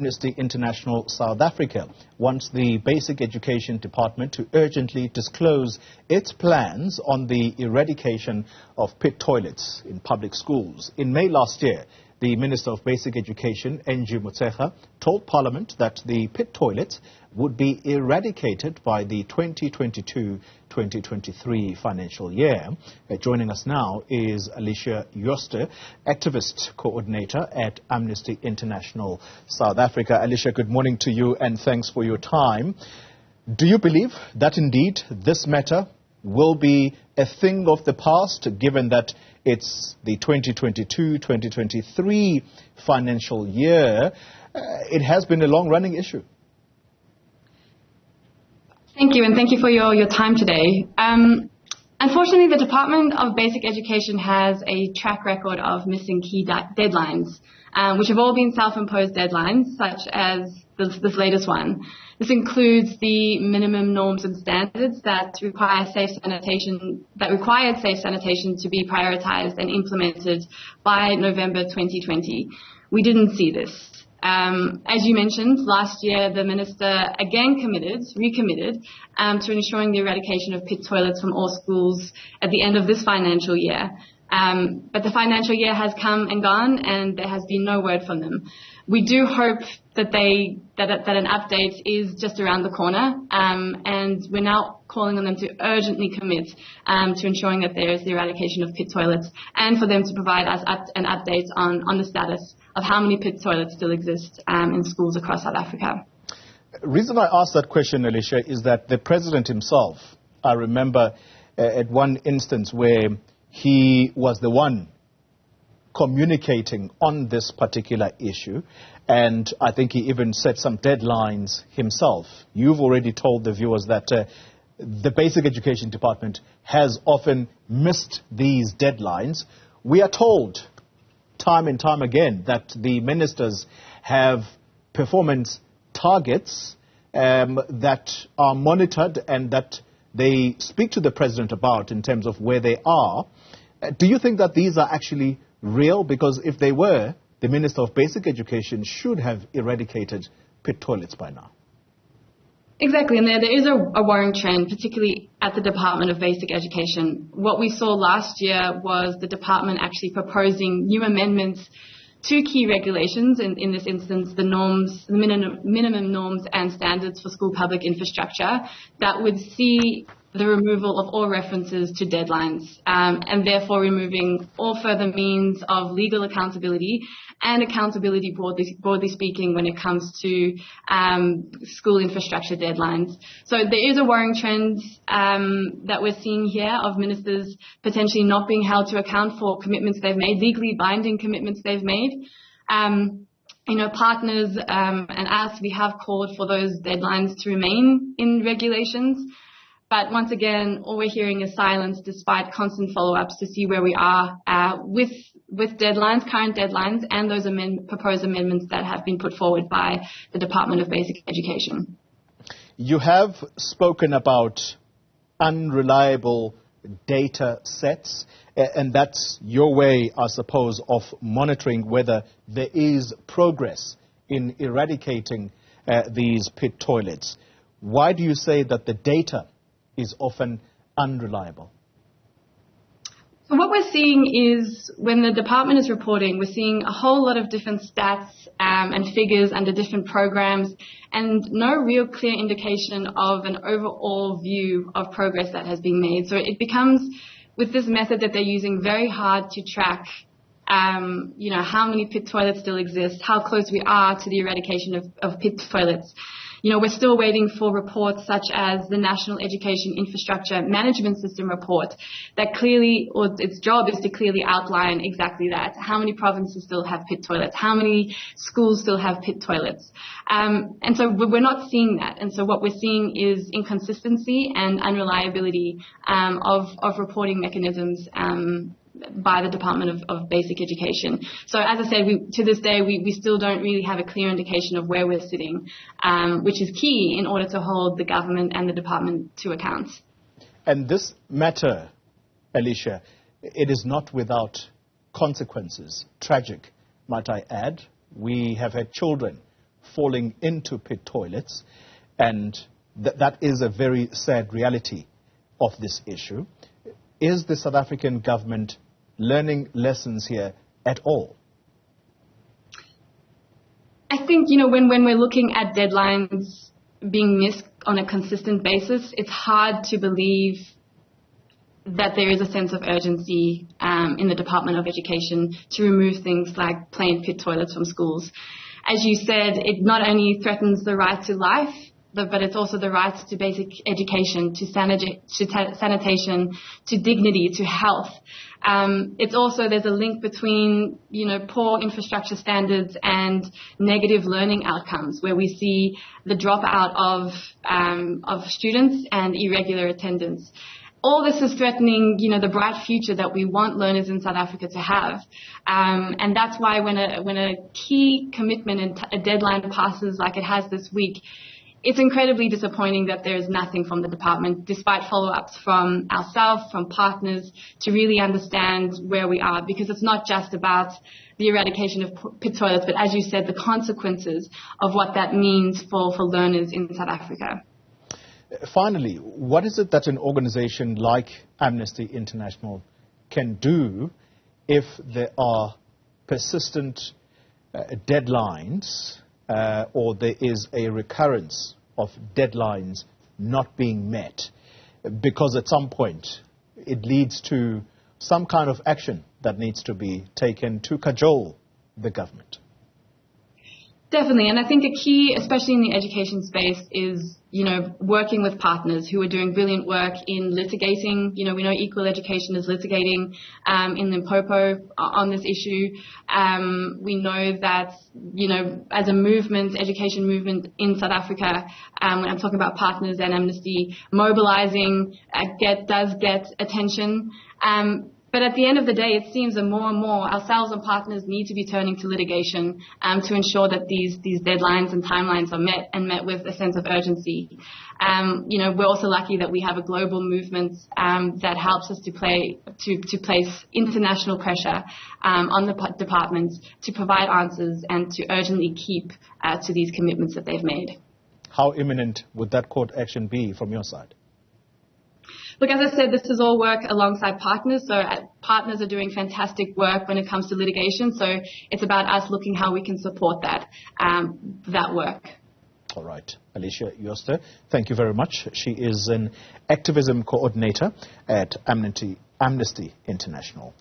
Amnesty International South Africa wants the Basic Education Department to urgently disclose its plans on the eradication of pit toilets in public schools. In May last year, the Minister of Basic Education, Angie Motshekga, told Parliament that the pit toilets would be eradicated by the 2022-2023 financial year. Joining us now is Alicia, Jooste, activist coordinator at Amnesty International South Africa. Alicia, good morning to you and thanks for your time. Do you believe that indeed this matter will be a thing of the past, given that it's the 2022-2023 financial year? It has been a long-running issue. Thank you, and thank you for your time today. Unfortunately, the Department of Basic Education has a track record of missing key deadlines, which have all been self-imposed deadlines, such as this latest one. This includes the minimum norms and standards that required safe sanitation to be prioritized and implemented by November 2020. We didn't see this. As you mentioned, last year the Minister again recommitted to ensuring the eradication of pit toilets from all schools at the end of this financial year. But the financial year has come and gone and there has been no word from them. We do hope that an update is just around the corner, and we're now calling on them to urgently commit to ensuring that there is the eradication of pit toilets, and for them to provide us an update on the status of how many pit toilets still exist in schools across South Africa. The reason I asked that question, Alicia, is that the President himself, I remember at one instance where he was the one communicating on this particular issue, and I think he even set some deadlines himself. You've already told the viewers that the Basic Education Department has often missed these deadlines. We are told time and time again that the ministers have performance targets that are monitored and that they speak to the President about in terms of where they are. Do you think that these are actually real? Because if they were, the Minister of Basic Education should have eradicated pit toilets by now. Exactly, and there is a worrying trend, particularly at the Department of Basic Education. What we saw last year was the department actually proposing new amendments to key regulations, in this instance the minimum norms and standards for school public infrastructure, that would see the removal of all references to deadlines, and therefore removing all further means of legal accountability and accountability broadly speaking when it comes to school infrastructure deadlines. So there is a worrying trend that we're seeing here of ministers potentially not being held to account for commitments they've made, legally binding commitments they've made. Partners and us, we have called for those deadlines to remain in regulations. But once again, all we're hearing is silence despite constant follow-ups to see where we are with deadlines, current deadlines, and those proposed amendments that have been put forward by the Department of Basic Education. You have spoken about unreliable data sets, and that's your way, I suppose, of monitoring whether there is progress in eradicating these pit toilets. Why do you say that the data is often unreliable? So what we're seeing is when the department is reporting, we're seeing a whole lot of different stats and figures under different programs, and no real clear indication of an overall view of progress that has been made. So it becomes, with this method that they're using, very hard to track how many pit toilets still exist, how close we are to the eradication of pit toilets. We're still waiting for reports such as the National Education Infrastructure Management System report that clearly, or its job is to clearly outline exactly that. How many provinces still have pit toilets? How many schools still have pit toilets? And so we're not seeing that. And so what we're seeing is inconsistency and unreliability of reporting mechanisms by the Department of Basic Education. So as I said, to this day, we still don't really have a clear indication of where we're sitting, which is key in order to hold the government and the department to account. And this matter, Alicia, it is not without consequences. Tragic, might I add. We have had children falling into pit toilets, and that is a very sad reality of this issue. Is the South African government learning lessons here at all? I think, when we're looking at deadlines being missed on a consistent basis, it's hard to believe that there is a sense of urgency in the Department of Education to remove things like plain pit toilets from schools. As you said, it not only threatens the right to life, but it's also the right to basic education, to sanitation, to dignity, to health. It's also, there's a link between, poor infrastructure standards and negative learning outcomes, where we see the dropout of students and irregular attendance. All this is threatening, the bright future that we want learners in South Africa to have. And that's why when a key commitment and a deadline passes like it has this week, it's incredibly disappointing that there is nothing from the department, despite follow-ups from ourselves, from partners, to really understand where we are. Because it's not just about the eradication of pit toilets, but as you said, the consequences of what that means for learners in South Africa. Finally, what is it that an organization like Amnesty International can do if there are persistent deadlines or there is a recurrence of deadlines not being met? Because at some point it leads to some kind of action that needs to be taken to cajole the government. Definitely, and I think a key, especially in the education space, is, working with partners who are doing brilliant work in litigating. We know Equal Education is litigating in Limpopo on this issue. We know that, as a movement, education movement in South Africa, when I'm talking about partners and Amnesty, mobilizing does get attention. But at the end of the day, it seems that more and more ourselves and partners need to be turning to litigation to ensure that these deadlines and timelines are met with a sense of urgency. We're also lucky that we have a global movement that helps us to place international pressure on the departments to provide answers and to urgently keep to these commitments that they've made. How imminent would that court action be from your side? Look, as I said, this is all work alongside partners. So partners are doing fantastic work when it comes to litigation. So it's about us looking how we can support that work. All right. Alicia, Jooste, thank you very much. She is an activism coordinator at Amnesty International.